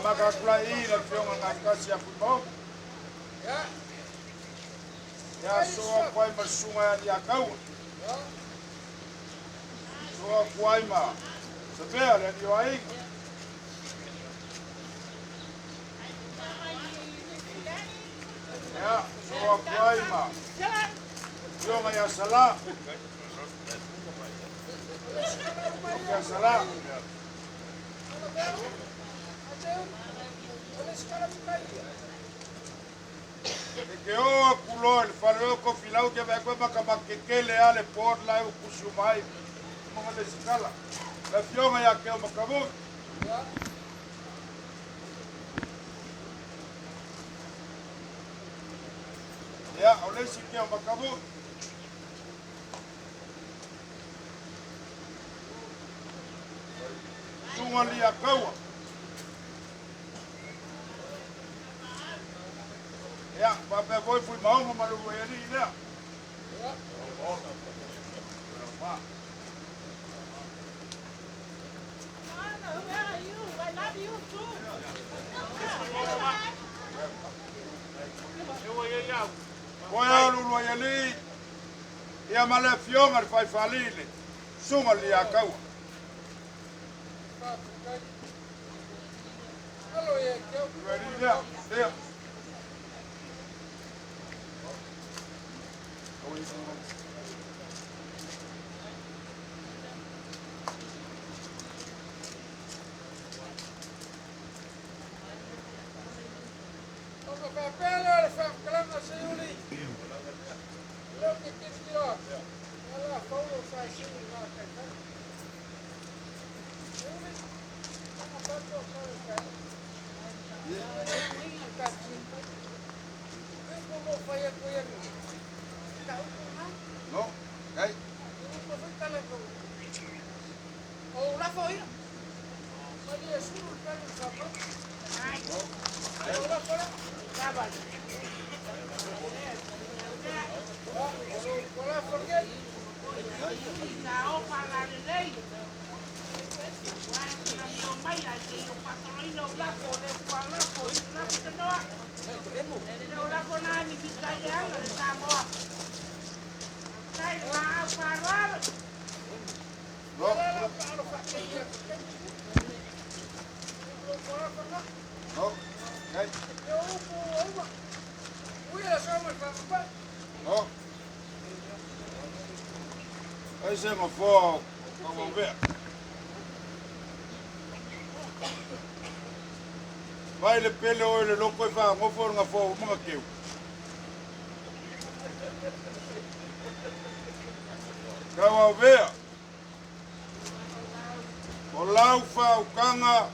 Makakulaina fionga ngakasi ya futbol. Ya soa kwai masunga ya diakau. Soa kwai ma. Sabea ya diwai. Ya soa kwai ma. Fionga ya sala. Ya sala. Que o culo el faleo con filao que va a acabar que le ale por la o kusumai como le escala la fiona ya que o acabó ya o le si que o acabó tu ali acaba ya, papá voy fui mau malu voy ali ya. Voy a lu ali. Ya male fiona al fai falile. Suma li acau. Hello ya, que ya. Aí você me for, vamos ver. Vai le pele o le loko e fa mo for nga fo mo keu. Ka wa vea. O lau fa o kanga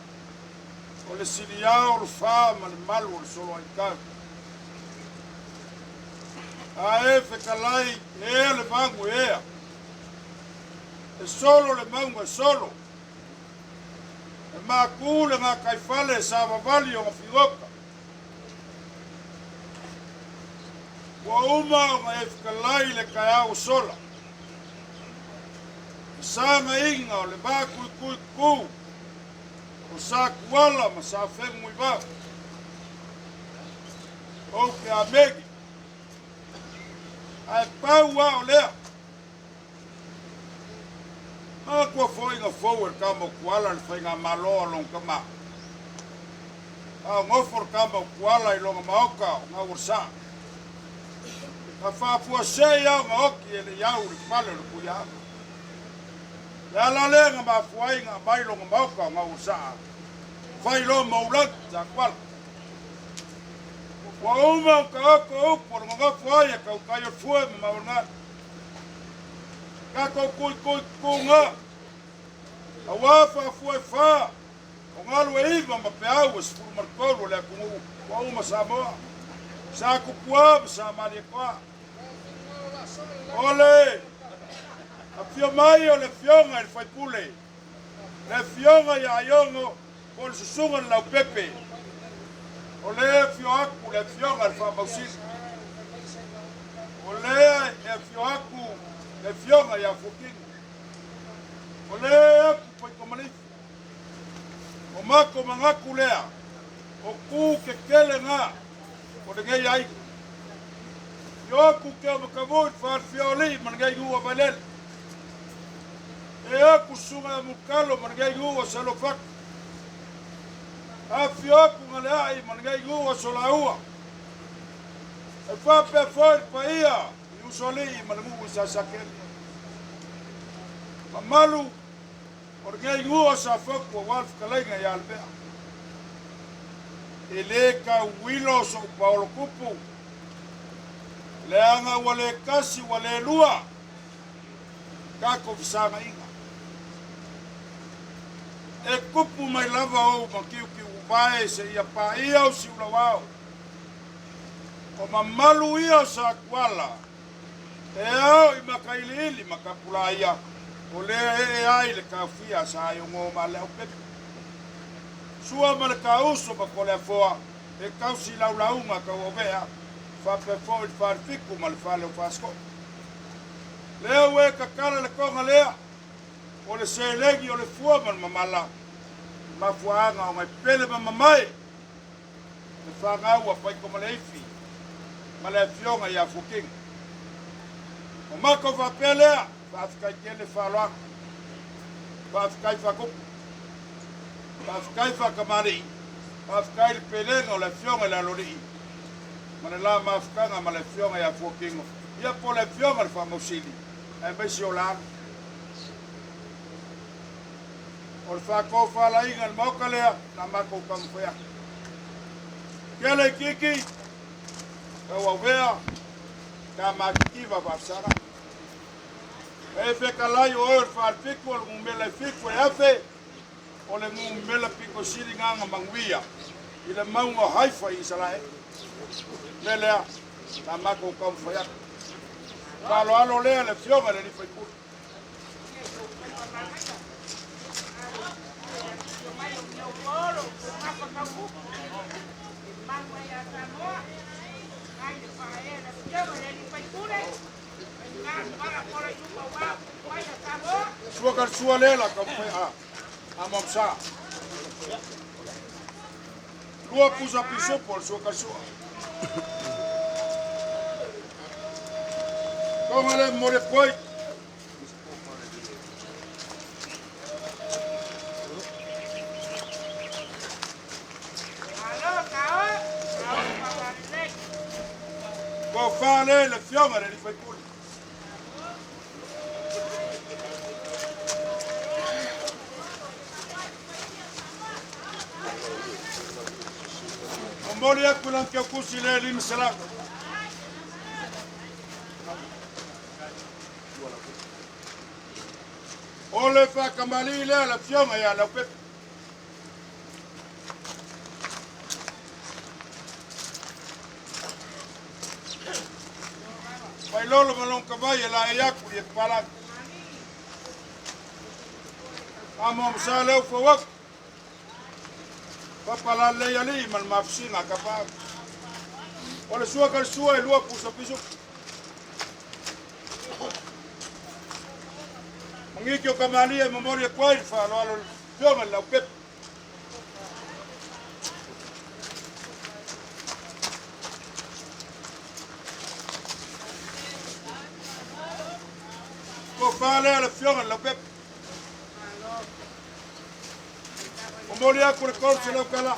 o le siriao o fa ma le malu o solo ai ka. A e fe kalai e le mangu e. E solo le mangu e solo. E makule ngā kaifale sa wawali o ngawhiroka. Wa uma o ngā efkalai le kai au sola. E sa ngā inga o le mākui kui ku. O sa kuala ma sa whengu i wau. o ke a megi ai pau wa o lea a kua foinga forward ka mo kuala le whainga maloa long kama a ngofor ka mo kuala I longa maoka o ngā ursa ka whapua se iau maoki e le iau le pale le kuia le ala lenga ma fuainga mai longa maoka o ngā ursa whai lo maulat ta kuala wa uma o ka oko upo le ngā fuaia ka ukai o fue ma maunga ka kui ngā a wafa fue wha o ngā lua iwa ma pe au e sifuru markoro le kungu wa uma Samoa sa kupua sa mali e koa ole a fio mai o le fionga il fai pule le fionga ia iongo o le susunga lau pepe o le fio aku le fionga il fa mausisi o le e fio aku le fionga ia fukinga o le aku pai komanifi o mako mangaku lea o ku ke kele ngā o le ngei aiku yo aku ke o makavut whaar fioli man ngei ngua valel e aku sunga mukalo man ngei ngua salofak a fioku ngale ai man ngei ngua solaua e whape foi pa ia I usoli man ngu sasakeli mamalu o ngei ngua sa foku o walf kalainga I albea e le ka wilo so paolo kupu le anga wale kasi wale lua kako fisanga inga e kupu mai lava o makiu ki uvae se ia pa ia o si ulawao o mamalu ia sa kuala e au I makaili ili makapula ia o le e ai le kafia sa yongo ma le pepe sua ma le kauso ma kole foa e kausi laulaunga ka ovea fa pe fo il far fiku ma le fale o fasco le we ka kala le konga lea o le se legi o le fua ma mamala ma fuanga o mai pele ma mamai le fanga ua pai ko ma le ifi ma le fionga ia fuking o mako fa pelea Fafkai kele whaloa, Fafkai whakupu, Fafkai whakamari, Fafkai le pelenga o le fionga le alori. Mane la mafkanga ma le fionga ia fuakingo. Ia po le fionga le whamausili, e meisi o lana. O le whako whala inga le mauka lea, na mako kamwhea. Kele kiki, kau au vea, ka makikiva wafsara. E feka lai o e whaar fiku o le ngumela fiku e afe o le ngumela piko siri nganga manguia I le maunga haifa I salae le lea na mako kam whaiak kalo alo lea le fionga le ni whaiku Sua kan sua lela ka foi a mamsa. Lua pusa piso por sua ka sua. Como le more poi. Go fale le fioma le fai culo. Mori akulan ke kusile lim salam. Ole fa kamali le la fioma ya la pep. Pai lolo malon kavai la yaku ye pala. Amom sale fo wak. Papala le ali man mafsina kapag. Ole sua kal sua e lua pusa piso. Mangi o kamali e memoria kwai fa lo fioma la pep. pale le fionga la pep. O moli aku le korse le kala.